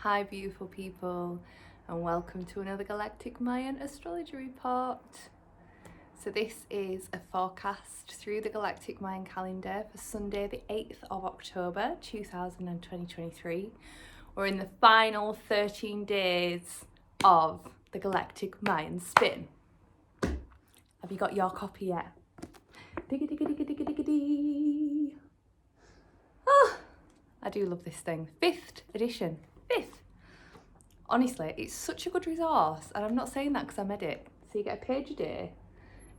Hi beautiful people, and welcome to another Galactic Mayan Astrology Report. So this is a forecast through the Galactic Mayan calendar for Sunday the 8th of October 2023. We're in the final 13 days of the Galactic Mayan spin. Have you got your copy yet? Digga digga digga digga digga dee. Oh, I do love this thing. 5th edition. 5th. Honestly, it's such a good resource, and I'm not saying that because I made it. So you get a page a day,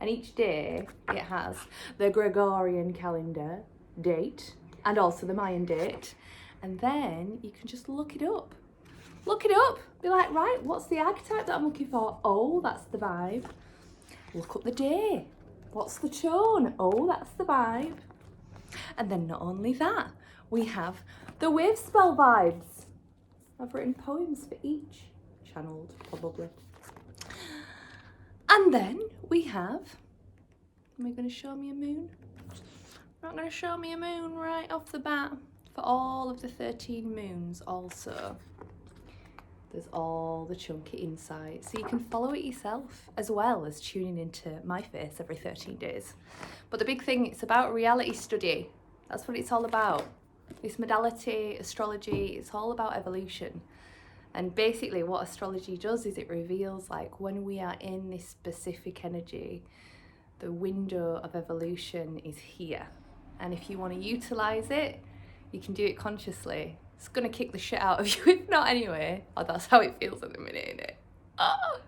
and each day it has the Gregorian calendar date and also the Mayan date, and then you can just look it up. Look it up. Be like, right, what's the archetype that I'm looking for? Oh, that's the vibe. Look up the day. What's the tone? Oh, that's the vibe. And then not only that, we have the Wavespell vibes. I've written poems for each, channeled probably. And then we have, am I going to show me a moon? I'm not going to show me a moon right off the bat for all of the 13 moons also. There's all the chunky insights, so you can follow it yourself as well as tuning into my face every 13 days. But the big thing, it's about reality study. That's what it's all about. This modality, astrology, it's all about evolution. And basically what astrology does is it reveals, like, when we are in this specific energy, the window of evolution is here. And if you want to utilize it, you can do it consciously. It's going to kick the shit out of you, if not anyway. Oh, that's how it feels at the minute, innit? Oh.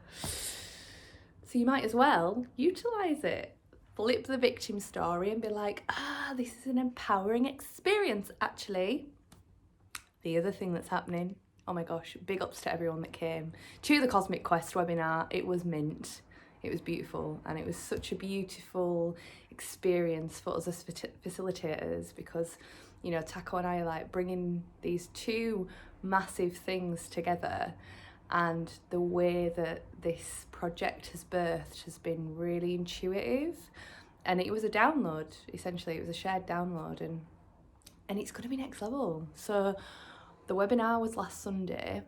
So you might as well utilize it. Flip the victim story and be like, this is an empowering experience, actually. The other thing that's happening, oh my gosh, big ups to everyone that came to the Cosmic Quest webinar. It was mint. It was beautiful, and it was such a beautiful experience for us as facilitators, because, you know, Taco and I are like bringing these two massive things together, and the way that this project has birthed has been really intuitive. And it was a download, essentially. It was a shared download, and it's going to be next level. So the webinar was last Sunday,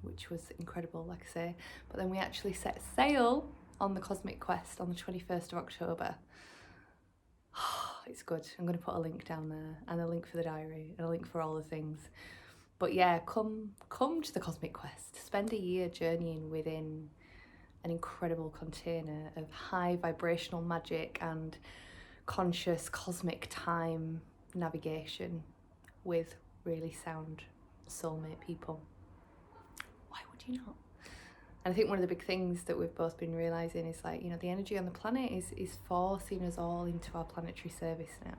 which was incredible, like I say, but then we actually set sail on the Cosmic Quest on the 21st of October. It's good. I'm going to put a link down there, and a link for the diary, and a link for all the things. But yeah, come to the Cosmic Quest. Spend a year journeying within an incredible container of high vibrational magic and conscious cosmic time navigation with really sound soulmate people. Why would you not? And I think one of the big things that we've both been realising is, like, you know, the energy on the planet is forcing us all into our planetary service now.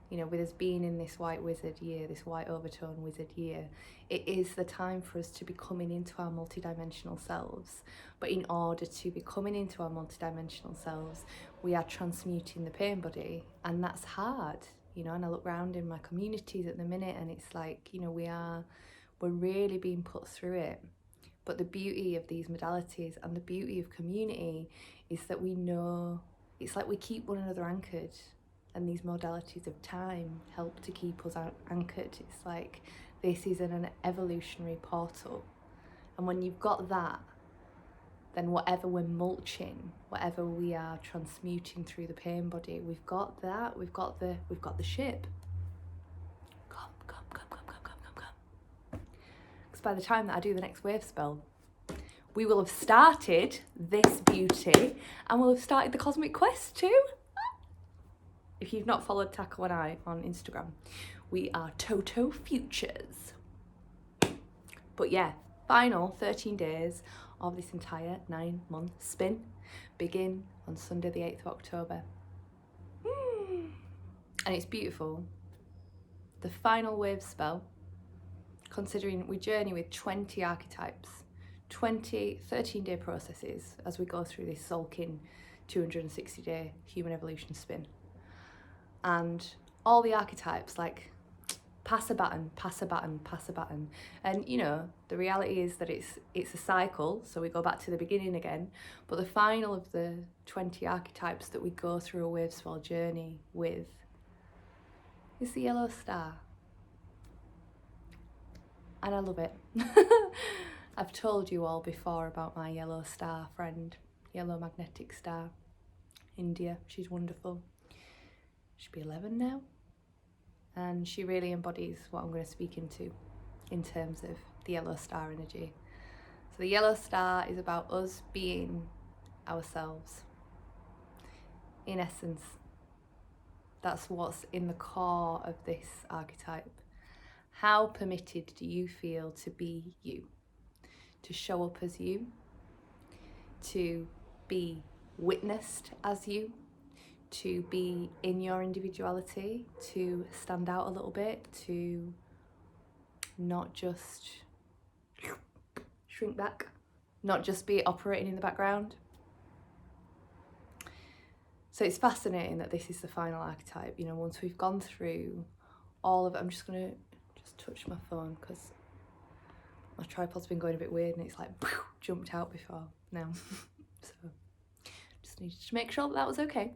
You know, with us being in this white wizard year, this white overtone wizard year, it is the time for us to be coming into our multidimensional selves. But in order to be coming into our multidimensional selves, we are transmuting the pain body, and that's hard, you know. And I look around in my communities at the minute, and it's like, you know, we're really being put through it. But the beauty of these modalities and the beauty of community is that we know, it's like we keep one another anchored. And these modalities of time help to keep us anchored. It's like this is an evolutionary portal. And when you've got that, then whatever we're mulching, whatever we are transmuting through the pain body, we've got that, we've got the ship. Come. Because by the time that I do the next Wavespell, we will have started this beauty, and we'll have started the Cosmic Quest too. If you've not followed Taco and I on Instagram, we are Toto Futures. But yeah, final 13 days of this entire 9-month spin begin on Sunday the 8th of October. And it's beautiful. The final Wavespell, considering we journey with 20 archetypes, 20 13-day processes as we go through this sulking 260-day human evolution spin. And all the archetypes, like, pass a baton. And, you know, the reality is that it's a cycle, so we go back to the beginning again. But the final of the 20 archetypes that we go through a Wavespell journey with is the yellow star. and I love it. I've told you all before about my yellow star friend, yellow magnetic star, India. She's wonderful. She'll be 11 now, and she really embodies what I'm going to speak into in terms of the yellow star energy. So the yellow star is about us being ourselves. In essence, that's what's in the core of this archetype. How permitted do you feel to be you? To show up as you? To be witnessed as you? To be in your individuality? To stand out a little bit? To not just shrink back? Not just be operating in the background? So it's fascinating that this is the final archetype. You know, once we've gone through all of it, I'm just going to touch my phone because my tripod's been going a bit weird and it's like jumped out before now. So just needed to make sure that was okay.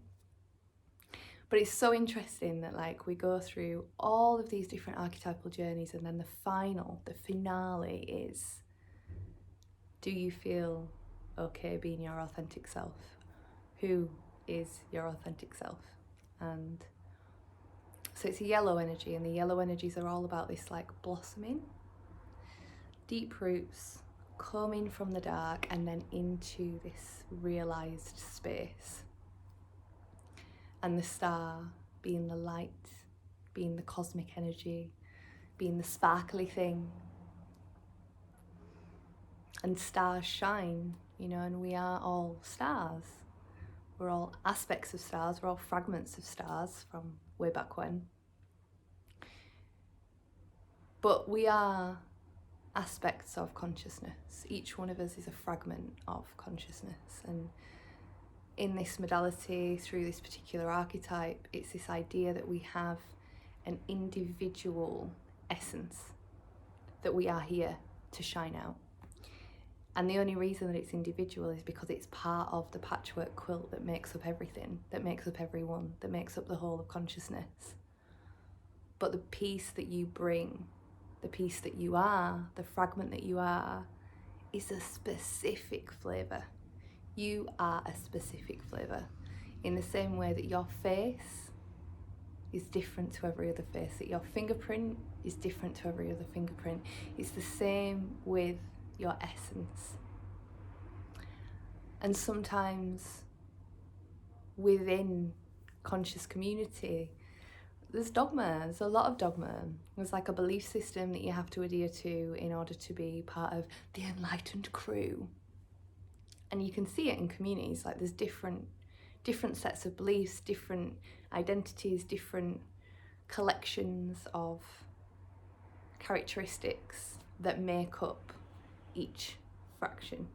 But it's so interesting that like we go through all of these different archetypal journeys, and then the finale is, do you feel okay being your authentic self? Who is your authentic self? And so it's a yellow energy, and the yellow energies are all about this like blossoming, deep roots, coming from the dark and then into this realized space. And the star being the light, being the cosmic energy, being the sparkly thing. And stars shine, you know, and we are all stars. We're all aspects of stars, we're all fragments of stars from way back when. But we are aspects of consciousness. Each one of us is a fragment of consciousness. And in this modality, through this particular archetype, it's this idea that we have an individual essence, that we are here to shine out. And the only reason that it's individual is because it's part of the patchwork quilt that makes up everything, that makes up everyone, that makes up the whole of consciousness. But the piece that you bring, the piece that you are, the fragment that you are, is a specific flavour. You are a specific flavour. In the same way that your face is different to every other face, that your fingerprint is different to every other fingerprint. It's the same with your essence. And sometimes within conscious community, there's dogma, there's a lot of dogma. There's like a belief system that you have to adhere to in order to be part of the enlightened crew. And you can see it in communities, like there's different sets of beliefs, different identities, different collections of characteristics that make up each fraction.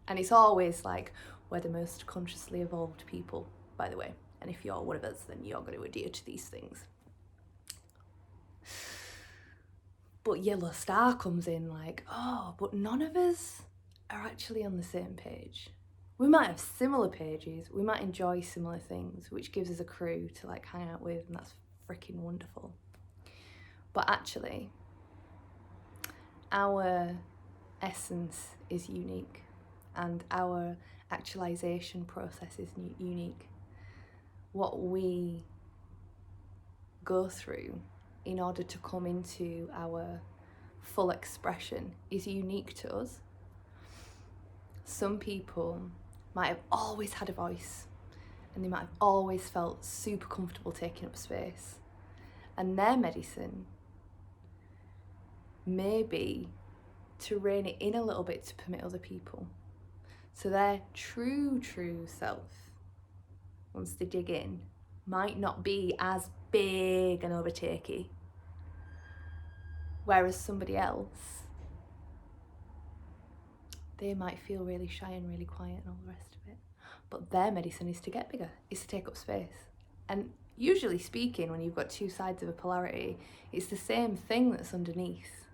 And it's always like, we're the most consciously evolved people, by the way. And if you're one of us, then you're going to adhere to these things. But Yellow Star comes in like, oh, but none of us are actually on the same page. We might have similar pages, we might enjoy similar things, which gives us a crew to like hang out with, and that's freaking wonderful. But actually, our essence is unique, and our actualization process is unique. What we go through in order to come into our full expression is unique to us. Some people might have always had a voice, and they might have always felt super comfortable taking up space, and their medicine may be to rein it in a little bit to permit other people. So their true self, once they dig in, might not be as big and overtakey, whereas somebody else, they might feel really shy and really quiet and all the rest of it. But their medicine is to get bigger, is to take up space. And usually speaking, when you've got two sides of a polarity, it's the same thing that's underneath.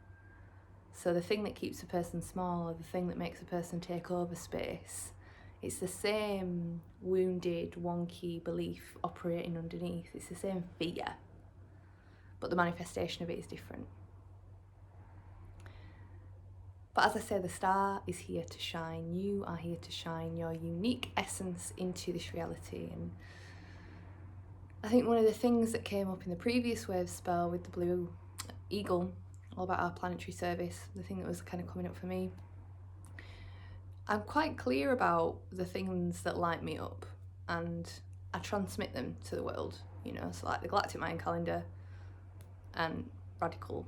So the thing that keeps a person small, or the thing that makes a person take over space, it's the same wounded, wonky belief operating underneath. It's the same fear, but the manifestation of it is different. But as I say, the star is here to shine. You are here to shine your unique essence into this reality. And I think one of the things that came up in the previous Wavespell with the blue eagle, all about our planetary service, the thing that was kind of coming up for me, I'm quite clear about the things that light me up, and I transmit them to the world, you know, so like the galactic mind calendar and radical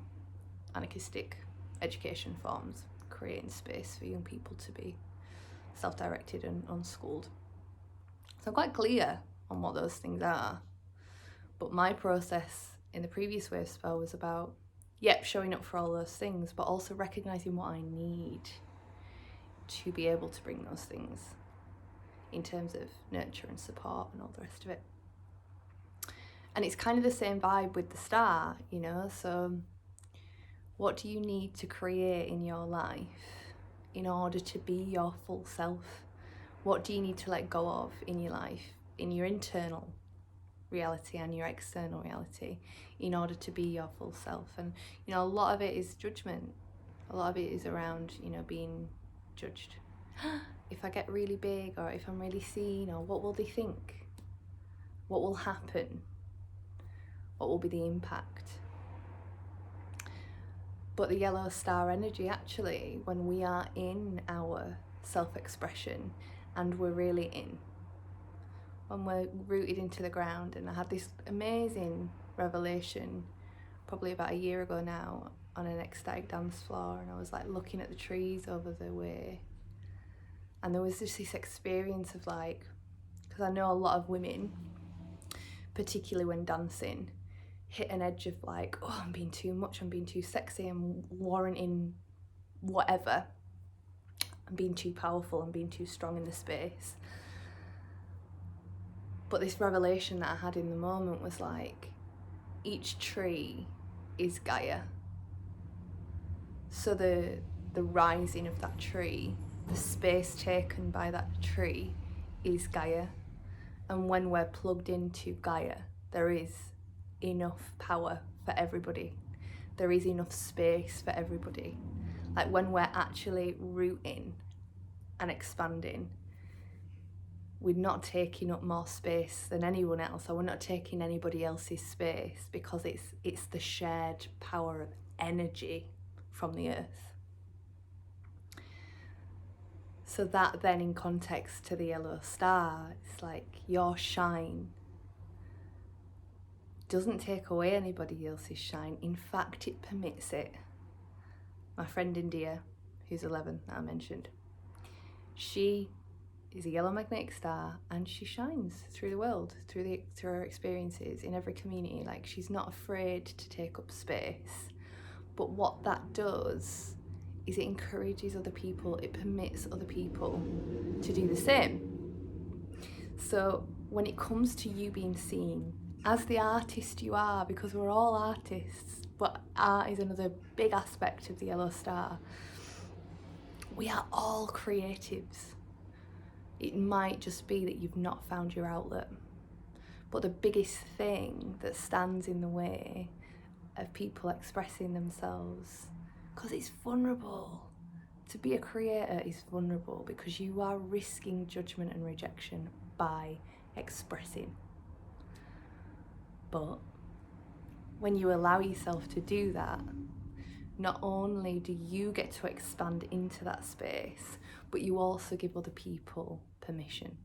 anarchistic education forms, creating space for young people to be self-directed and unschooled. So I'm quite clear on what those things are. But my process in the previous Wavespell was about, showing up for all those things, but also recognizing what I need to be able to bring those things in terms of nurture and support and all the rest of it. And it's kind of the same vibe with the star, you know, so what do you need to create in your life in order to be your full self? What do you need to let go of in your life, in your internal reality and your external reality, in order to be your full self? And, you know, a lot of it is judgment. A lot of it is around, you know, being judged. If I get really big, or if I'm really seen, or what will they think? What will happen? What will be the impact? But the yellow star energy, actually, when we are in our self-expression and we're really in, when we're rooted into the ground, and I had this amazing revelation probably about a year ago now on an ecstatic dance floor, and I was like looking at the trees over the way, and there was just this experience of like, because I know a lot of women, particularly when dancing, hit an edge of like, oh, I'm being too much, I'm being too sexy, I'm warranting whatever, I'm being too powerful, I'm being too strong in the space. But this revelation that I had in the moment was like, each tree is Gaia. So the rising of that tree, the space taken by that tree is Gaia. And when we're plugged into Gaia, there is enough power for everybody. There is enough space for everybody. Like when we're actually rooting and expanding, we're not taking up more space than anyone else, or we're not taking anybody else's space, because it's the shared power of energy from the earth. So that then, in context to the yellow star, it's like your shine doesn't take away anybody else's shine. In fact, it permits it. My friend India, who's 11, that I mentioned, she is a yellow magnetic star, and she shines through the world, through her experiences in every community. Like, she's not afraid to take up space. But what that does is it encourages other people, it permits other people to do the same. So when it comes to you being seen as the artist you are, because we're all artists, but art is another big aspect of the yellow star, we are all creatives. It might just be that you've not found your outlet. But the biggest thing that stands in the way of people expressing themselves, because it's vulnerable. To be a creator is vulnerable, because you are risking judgment and rejection by expressing. But when you allow yourself to do that, not only do you get to expand into that space, but you also give other people permission.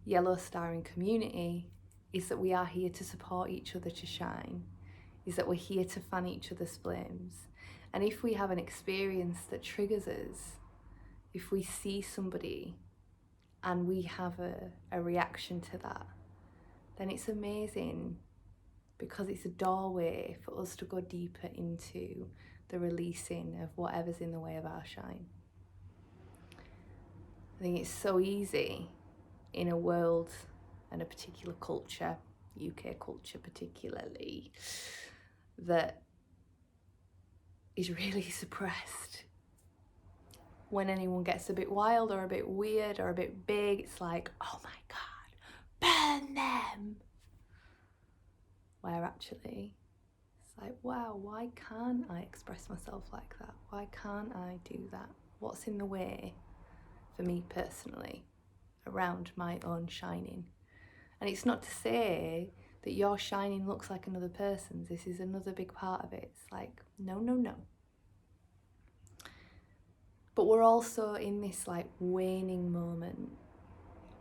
Yellow star in community is that we are here to support each other to shine, is that we're here to fan each other's flames. And if we have an experience that triggers us, if we see somebody and we have a reaction to that, then it's amazing, because it's a doorway for us to go deeper into the releasing of whatever's in the way of our shine. I think it's so easy in a world and a particular culture, UK culture particularly, that is really suppressed. When anyone gets a bit wild or a bit weird or a bit big, it's like, oh my God, burn them. Where actually, it's like, wow, why can't I express myself like that? Why can't I do that? What's in the way for me personally around my own shining? And it's not to say that your shining looks like another person's. This is another big part of it. It's like, no, no, no. But we're also in this like waning moment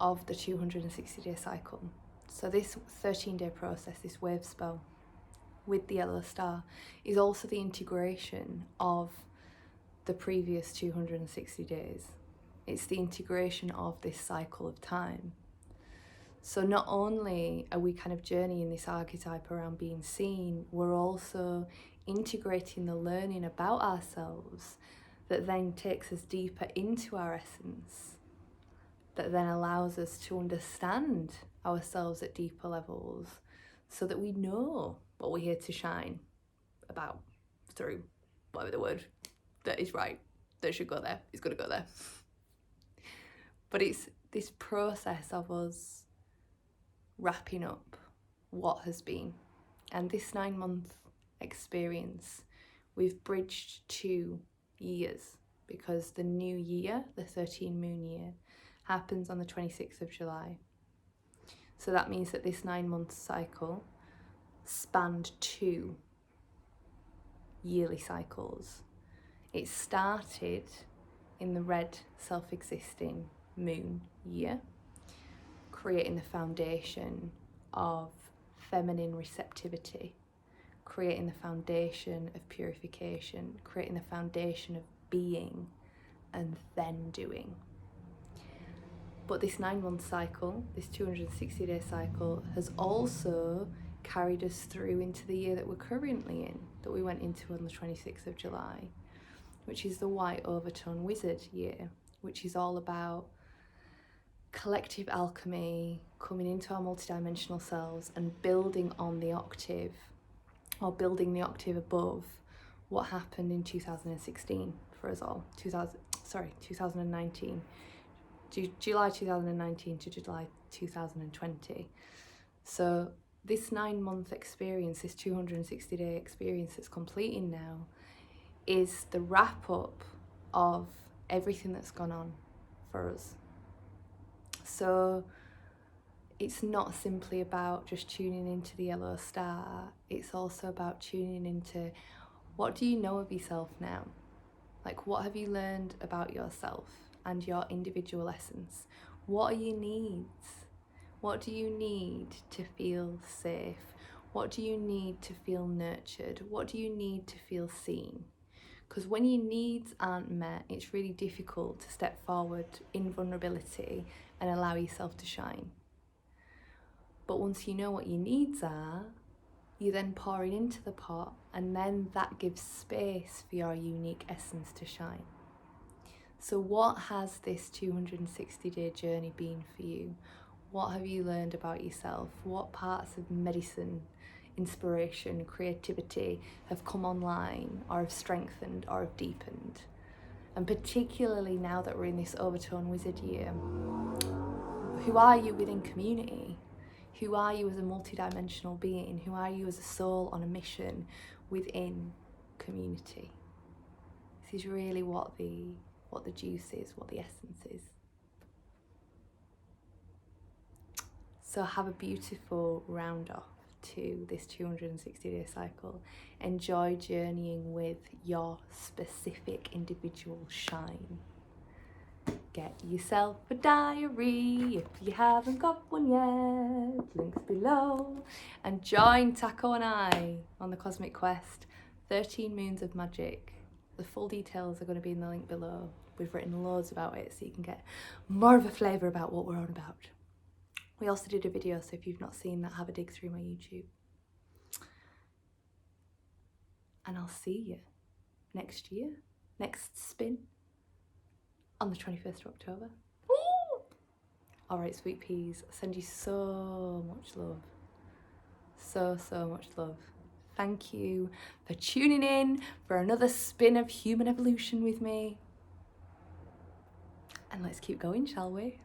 of the 260-day cycle. So this 13-day process, this Wavespell with the yellow star, is also the integration of the previous 260 days. It's the integration of this cycle of time. So not only are we kind of journeying this archetype around being seen, we're also integrating the learning about ourselves that then takes us deeper into our essence, that then allows us to understand ourselves at deeper levels so that we know what we're here to shine about, through, whatever the word that is right, that should go there, is going to go there. But it's this process of us wrapping up what has been. And this 9-month experience, we've bridged 2 years, because the new year, the 13 moon year, happens on the 26th of July. So that means that this 9-month cycle spanned 2 yearly cycles. It started in the red self-existing moon year, creating the foundation of feminine receptivity, creating the foundation of purification, creating the foundation of being and then doing. But this 9-month cycle, this 260-day cycle, has also carried us through into the year that we're currently in, that we went into on the 26th of July, which is the White Overtone Wizard year, which is all about collective alchemy, coming into our multidimensional selves and building on the octave, or building the octave above what happened in 2016 for us all. 2019. July 2019 to July 2020. So this 9-month experience, this 260-day experience that's completing now, is the wrap up of everything that's gone on for us. So it's not simply about just tuning into the yellow star, it's also about tuning into, what do you know of yourself now? Like, what have you learned about yourself and your individual essence? What are your needs? What do you need to feel safe? What do you need to feel nurtured? What do you need to feel seen? Because when your needs aren't met, it's really difficult to step forward in vulnerability and allow yourself to shine. But once you know what your needs are, you then pour it into the pot, and then that gives space for your unique essence to shine. So what has this 260-day journey been for you? What have you learned about yourself? What parts of medicine, inspiration, creativity have come online, or have strengthened, or have deepened? And particularly now that we're in this Overtone Wizard year, who are you within community? Who are you as a multidimensional being? Who are you as a soul on a mission within community? This is really what the juice is, what the essence is. So have a beautiful round off to this 260-day cycle. Enjoy journeying with your specific individual shine. Get yourself a diary if you haven't got one yet, links below. And join Taco and I on the Cosmic Quest, 13 Moons of Magic. The full details are going to be in the link below. We've written loads about it so you can get more of a flavour about what we're on about. We also did a video, so if you've not seen that, have a dig through my YouTube. And I'll see you next year, next spin, on the 21st of October. Woo! All right, sweet peas, I send you so much love. So much love. Thank you for tuning in for another spin of human evolution with me. And let's keep going, shall we?